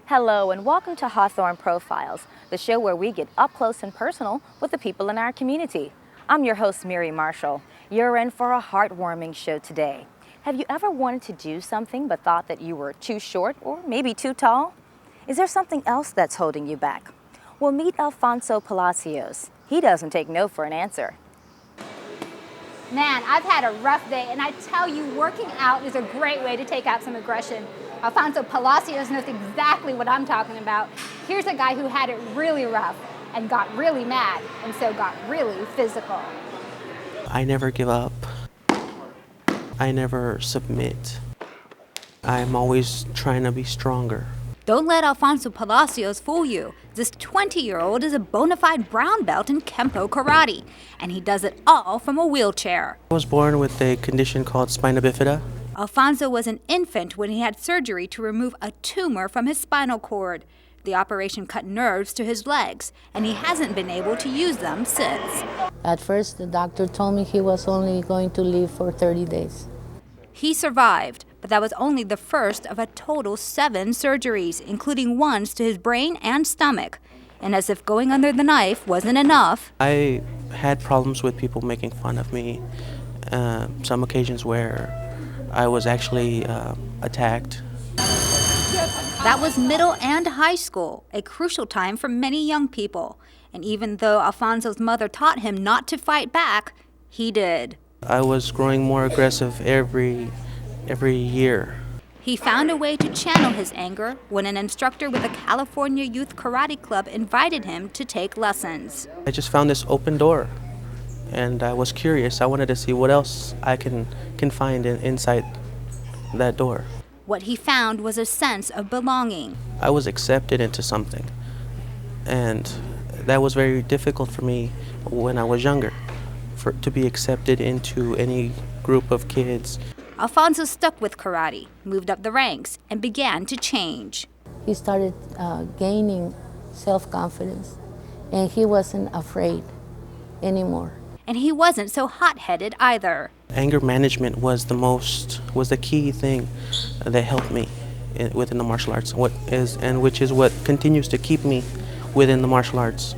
Hello and welcome to Hawthorne Profiles, the show where we get up close and personal with the people in our community. I'm your host, Mary Marshall. You're in for a heartwarming show today. Have you ever wanted to do something but thought that you were too short or maybe too tall? Is there something else that's holding you back? Well, meet Alfonso Palacios. He doesn't take no for an answer. Man, I've had a rough day, and I tell you, working out is a great way to take out some aggression. Alfonso Palacios knows exactly what I'm talking about. Here's a guy who had it really rough and got really mad, and so got really physical. I never give up. I never submit. I'm always trying to be stronger. Don't let Alfonso Palacios fool you. This 20-year-old is a bona fide brown belt in Kempo Karate, and he does it all from a wheelchair. I was born with a condition called spina bifida. Alfonso was an infant when he had surgery to remove a tumor from his spinal cord. The operation cut nerves to his legs, and he hasn't been able to use them since. At first, the doctor told me he was only going to live for 30 days. He survived, but that was only the first of a total 7 surgeries, including ones to his brain and stomach. And as if going under the knife wasn't enough, I had problems with people making fun of me. Some occasions where I was actually attacked. that was middle and high school, a crucial time for many young people. And even though Alfonso's mother taught him not to fight back, he did. I was growing more aggressive every year. He found a way to channel his anger when an instructor with the California Youth Karate Club invited him to take lessons. I just found this open door, and I was curious. I wanted to see what else I can find inside that door. What he found was a sense of belonging. I was accepted into something, and that was very difficult for me when I was younger, to be accepted into any group of kids. Alfonso stuck with karate, moved up the ranks, and began to change. He started gaining self-confidence, and he wasn't afraid anymore. And he wasn't so hot-headed either. Anger management was the key thing that helped me within the martial arts, which is what continues to keep me within the martial arts.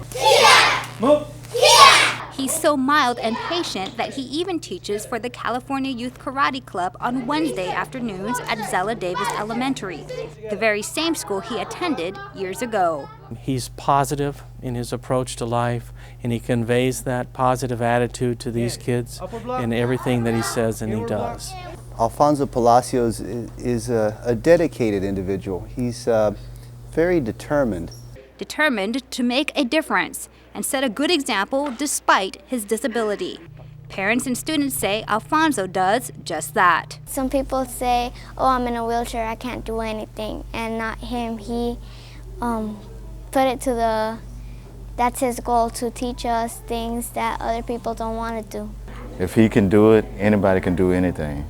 He's so mild and patient that he even teaches for the California Youth Karate Club on Wednesday afternoons at Zella Davis Elementary, the very same school he attended years ago. He's positive in his approach to life, and he conveys that positive attitude to these kids in everything that he says and he does. Alfonso Palacios is a dedicated individual. He's very determined. Determined to make a difference and set a good example despite his disability. Parents and students say Alfonso does just that. Some people say, oh, I'm in a wheelchair, I can't do anything, and not him. He put it to that's his goal, to teach us things that other people don't want to do. If he can do it, anybody can do anything.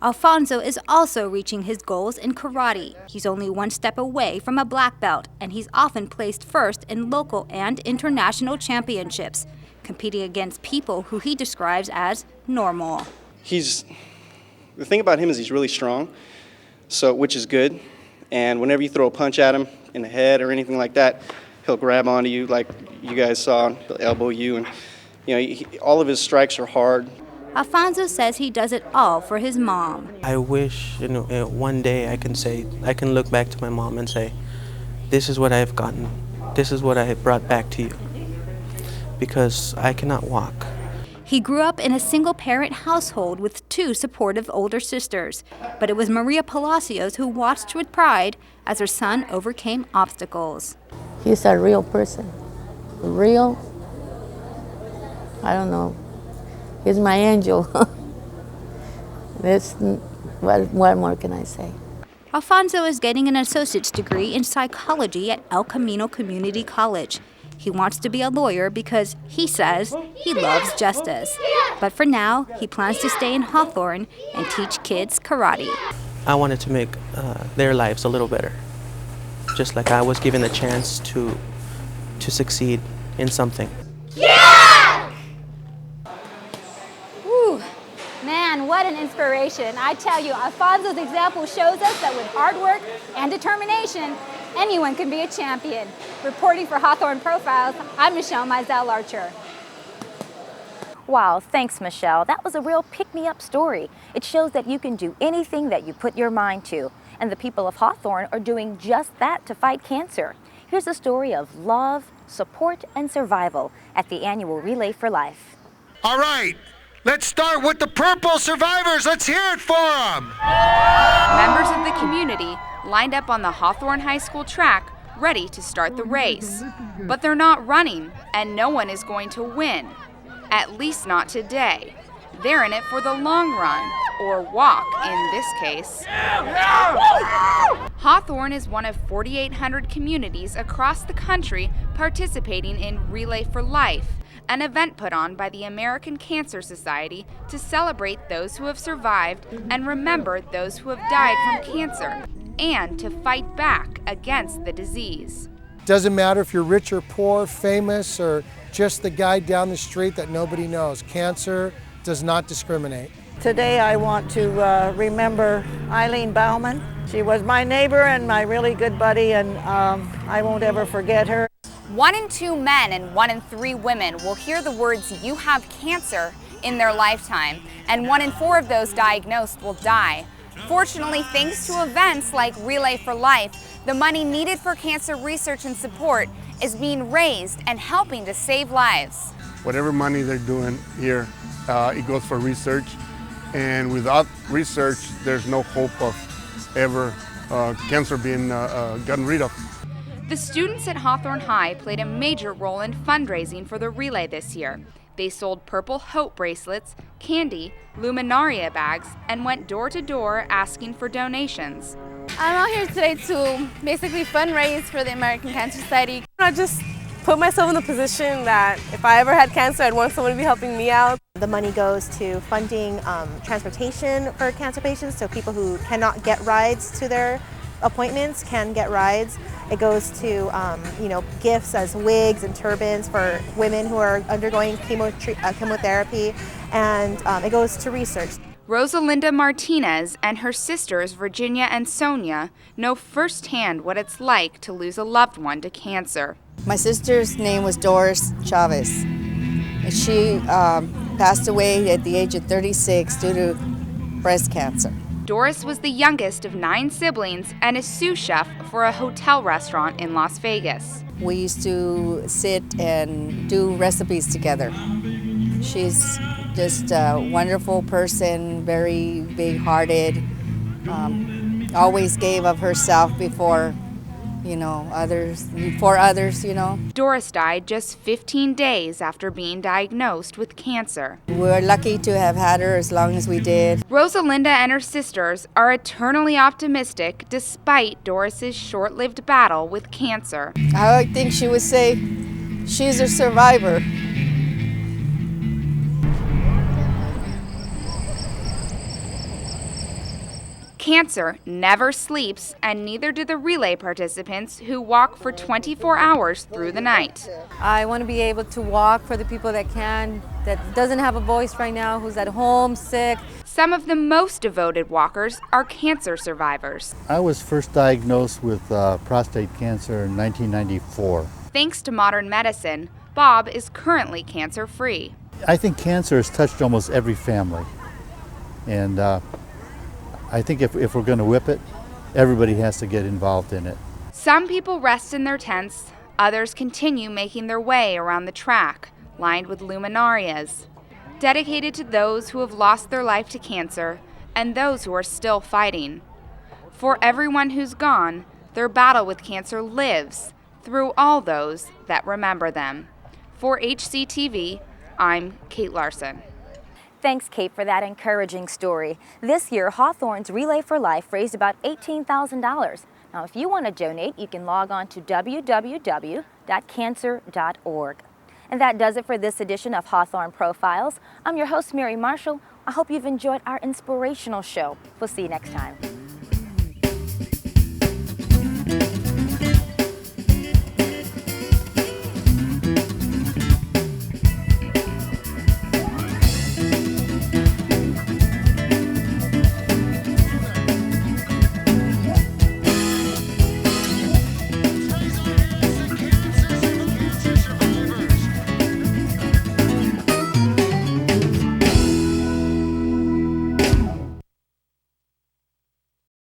Alfonso is also reaching his goals in karate. He's only one step away from a black belt, and he's often placed first in local and international championships, competing against people who he describes as normal. The thing about him is he's really strong, which is good. And whenever you throw a punch at him in the head or anything like that, he'll grab onto you like you guys saw, he'll elbow you, and all of his strikes are hard. Alfonso says he does it all for his mom. I wish one day I can look back to my mom and say, this is what I have gotten. This is what I have brought back to you. Because I cannot walk. He grew up in a single-parent household with 2 supportive older sisters. But it was Maria Palacios who watched with pride as her son overcame obstacles. He's a real person. Real, I don't know. He's my angel. What more can I say? Alfonso is getting an associate's degree in psychology at El Camino Community College. He wants to be a lawyer because he says he loves justice. But for now, he plans to stay in Hawthorne and teach kids karate. I wanted to make their lives a little better. Just like I was given the chance to succeed in something. Man, what an inspiration. I tell you, Alfonso's example shows us that with hard work and determination, anyone can be a champion. Reporting for Hawthorne Profiles, I'm Michelle Mizell Archer. Wow, thanks, Michelle. That was a real pick-me-up story. It shows that you can do anything that you put your mind to. And the people of Hawthorne are doing just that to fight cancer. Here's a story of love, support, and survival at the annual Relay for Life. All right, let's start with the purple survivors. Let's hear it for them. Members of the community lined up on the Hawthorne High School track, ready to start the race. But they're not running, and no one is going to win. At least not today. They're in it for the long run, or walk in this case. Hawthorne is one of 4,800 communities across the country participating in Relay for Life, an event put on by the American Cancer Society to celebrate those who have survived and remember those who have died from cancer, and to fight back against the disease. Doesn't matter if you're rich or poor, famous, or just the guy down the street that nobody knows. Cancer does not discriminate. Today I want to remember Eileen Bauman. She was my neighbor and my really good buddy, and I won't ever forget her. 1 in 2 men and 1 in 3 women will hear the words "you have cancer" in their lifetime, and 1 in 4 of those diagnosed will die. Fortunately, thanks to events like Relay for Life, the money needed for cancer research and support is being raised and helping to save lives. Whatever money they're doing here, it goes for research, and without research, there's no hope of ever cancer being gotten rid of. The students at Hawthorne High played a major role in fundraising for the relay this year. They sold Purple Hope bracelets, candy, Luminaria bags, and went door to door asking for donations. I'm out here today to basically fundraise for the American Cancer Society. I just put myself in the position that if I ever had cancer, I'd want someone to be helping me out. The money goes to funding transportation for cancer patients, so people who cannot get rides to their appointments can get rides. It goes to gifts as wigs and turbans for women who are undergoing chemotherapy, and it goes to research. Rosalinda Martinez and her sisters Virginia and Sonia know firsthand what it's like to lose a loved one to cancer. My sister's name was Doris Chavez. She passed away at the age of 36 due to breast cancer. Doris was the youngest of 9 siblings and a sous chef for a hotel restaurant in Las Vegas. We used to sit and do recipes together. She's just a wonderful person, very big-hearted, always gave of herself before others. Doris died just 15 days after being diagnosed with cancer. We're lucky to have had her as long as we did. Rosalinda and her sisters are eternally optimistic despite Doris's short-lived battle with cancer. I think she would say she's a survivor. Cancer never sleeps, and neither do the relay participants who walk for 24 hours through the night. I want to be able to walk for the people that doesn't have a voice right now, who's at home, sick. Some of the most devoted walkers are cancer survivors. I was first diagnosed with prostate cancer in 1994. Thanks to modern medicine, Bob is currently cancer-free. I think cancer has touched almost every family. And I think if we're going to whip it, everybody has to get involved in it. Some people rest in their tents, others continue making their way around the track, lined with luminarias, dedicated to those who have lost their life to cancer and those who are still fighting. For everyone who's gone, their battle with cancer lives through all those that remember them. For HCTV, I'm Kate Larson. Thanks, Kate, for that encouraging story. This year, Hawthorne's Relay for Life raised about $18,000. Now, if you want to donate, you can log on to www.cancer.org. And that does it for this edition of Hawthorne Profiles. I'm your host, Mary Marshall. I hope you've enjoyed our inspirational show. We'll see you next time.